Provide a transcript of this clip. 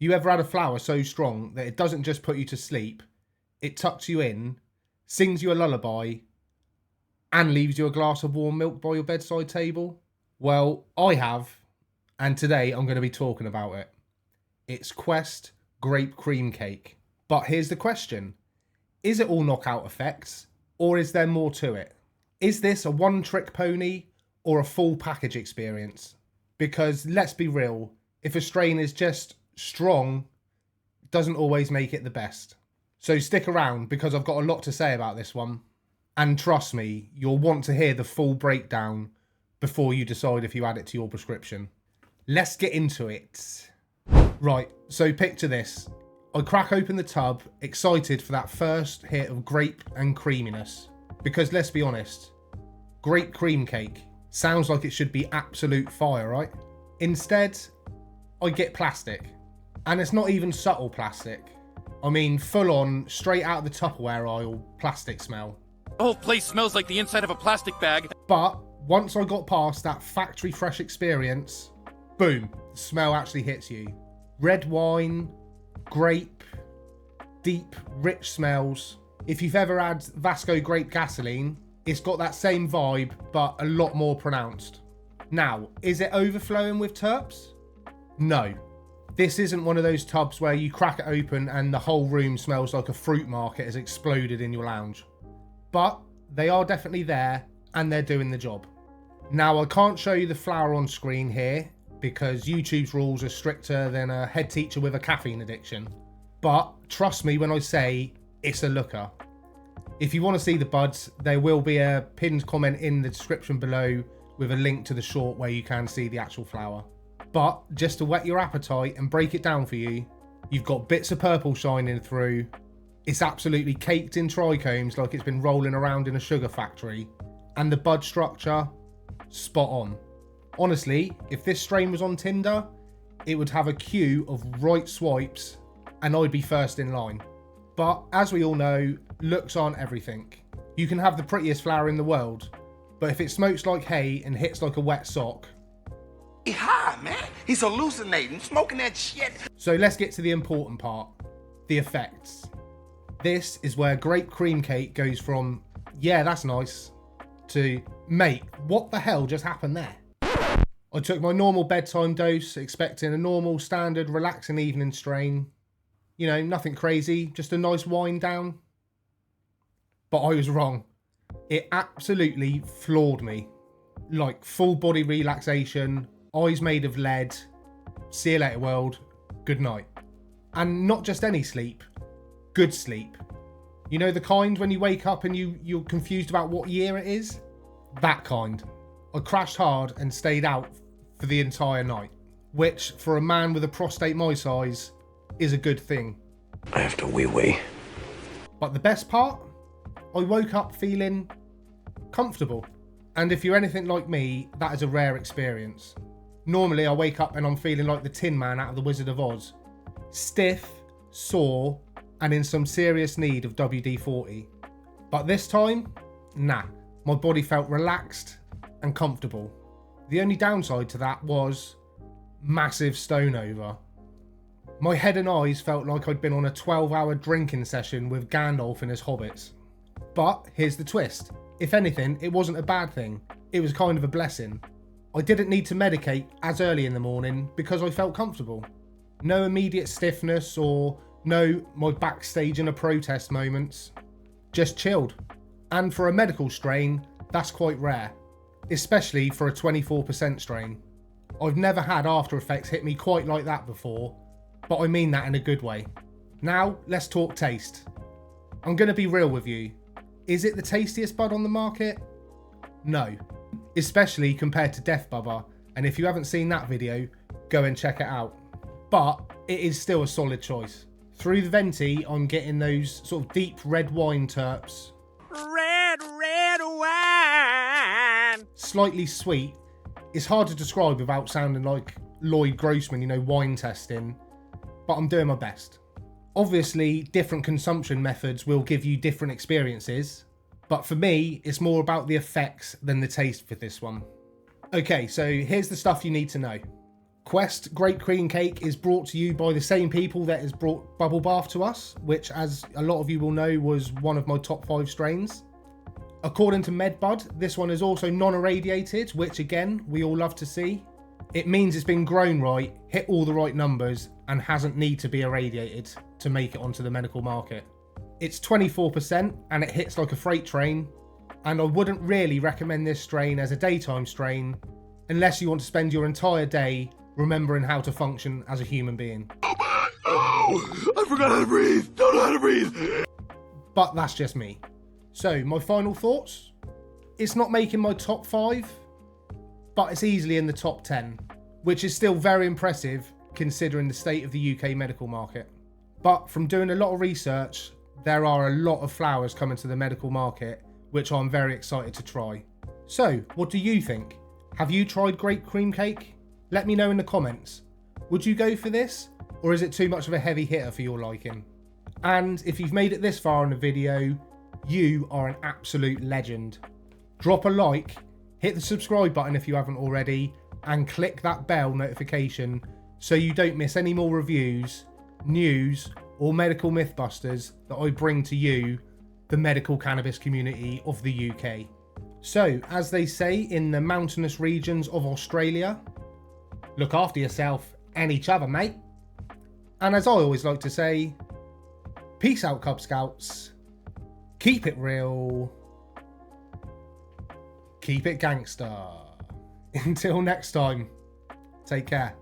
You ever had a flower so strong that it doesn't just put you to sleep, it tucks you in, sings you a lullaby, and leaves you a glass of warm milk by your bedside table? Well, I have, and today I'm going to be talking about it. It's Qwest Grape Cream Cake. But here's the question. Is it all knockout effects, or is there more to it? Is this a one-trick pony or a full package experience? Because let's be real, if a strain is just strong, it doesn't always make it the best. So stick around because I've got a lot to say about this one. And trust me, you'll want to hear the full breakdown before you decide if you add it to your prescription. Let's get into it. Right, so picture this. I crack open the tub, excited for that first hit of grape and creaminess. Because let's be honest, grape cream cake sounds like it should be absolute fire, right? Instead, I get plastic. And it's not even subtle plastic. I mean, full on, straight out of the Tupperware aisle, plastic smell. The whole place smells like the inside of a plastic bag. But once I got past that factory fresh experience, boom, the smell actually hits you. Red wine, grape, deep, rich smells. If you've ever had Vasco grape gasoline, it's got that same vibe, but a lot more pronounced. Now, is it overflowing with terps? No. This isn't one of those tubs where you crack it open and the whole room smells like a fruit market has exploded in your lounge. But they are definitely there and they're doing the job. Now, I can't show you the flower on screen here because YouTube's rules are stricter than a head teacher with a caffeine addiction. But trust me when I say it's a looker. If you want to see the buds, there will be a pinned comment in the description below with a link to the short where you can see the actual flower. But just to whet your appetite and break it down for you, you've got bits of purple shining through. It's absolutely caked in trichomes like it's been rolling around in a sugar factory. And the bud structure, spot on. Honestly, if this strain was on Tinder, it would have a queue of right swipes and I'd be first in line. But as we all know, looks aren't everything. You can have the prettiest flower in the world, but if it smokes like hay and hits like a wet sock... He high, man. He's hallucinating, smoking that shit. So let's get to the important part, the effects. This is where grape cream cake goes from, yeah, that's nice, to, mate, what the hell just happened there? I took my normal bedtime dose, expecting a normal, standard, relaxing evening strain. You know, nothing crazy, just a nice wind down. But I was wrong. It absolutely floored me. Like, full body relaxation, eyes made of lead, see you later world, good night. And not just any sleep, good sleep. You know the kind when you wake up and you're confused about what year it is? That kind. I crashed hard and stayed out for the entire night, which for a man with a prostate my size is a good thing. I have to wee-wee. But the best part? I woke up feeling comfortable. And if you're anything like me, that is a rare experience. Normally I wake up and I'm feeling like the Tin Man out of The Wizard of Oz. Stiff, sore, and in some serious need of WD-40. But this time, nah. My body felt relaxed and comfortable. The only downside to that was massive stone over. My head and eyes felt like I'd been on a 12-hour drinking session with Gandalf and his hobbits. But here's the twist. If anything, it wasn't a bad thing. It was kind of a blessing. I didn't need to medicate as early in the morning because I felt comfortable. No immediate stiffness or no my backstage in a protest moments. Just chilled. And for a medical strain, that's quite rare. Especially for a 24% strain. I've never had after effects hit me quite like that before, but I mean that in a good way. Now, let's talk taste. I'm going to be real with you. Is it the tastiest bud on the market? No. Especially compared to Death Bubba, and if you haven't seen that video, go and check it out. But it is still a solid choice. Through the venti, I'm getting those sort of deep red wine terps. Red wine. Slightly sweet. It's hard to describe without sounding like Lloyd Grossman, you know, wine testing. But I'm doing my best. Obviously, different consumption methods will give you different experiences. But for me, it's more about the effects than the taste for this one. Okay, so here's the stuff you need to know. Qwest Grape Cream Cake is brought to you by the same people that has brought Bubble Bath to us, which, as a lot of you will know, was one of my top 5 strains. According to MedBud, this one is also non-irradiated, which again, we all love to see. It means it's been grown right, hit all the right numbers, and hasn't need to be irradiated to make it onto the medical market. It's 24% and it hits like a freight train, and I wouldn't really recommend this strain as a daytime strain unless you want to spend your entire day remembering how to function as a human being. Oh, I forgot how to breathe. Don't know how to breathe. But that's just me. So, my final thoughts. It's not making my top 5, but it's easily in the top 10, which is still very impressive considering the state of the UK medical market. But from doing a lot of research, there are a lot of flowers coming to the medical market, which I'm very excited to try. So, what do you think? Have you tried grape cream cake? Let me know in the comments. Would you go for this, or is it too much of a heavy hitter for your liking? And if you've made it this far in the video, you are an absolute legend. Drop a like, hit the subscribe button if you haven't already, and click that bell notification so you don't miss any more reviews, news, or medical mythbusters that I bring to you, the medical cannabis community of the UK. So, as they say in the mountainous regions of Australia, look after yourself and each other, mate. And as I always like to say, peace out, Cub Scouts. Keep it real. Keep it gangster. Until next time, take care.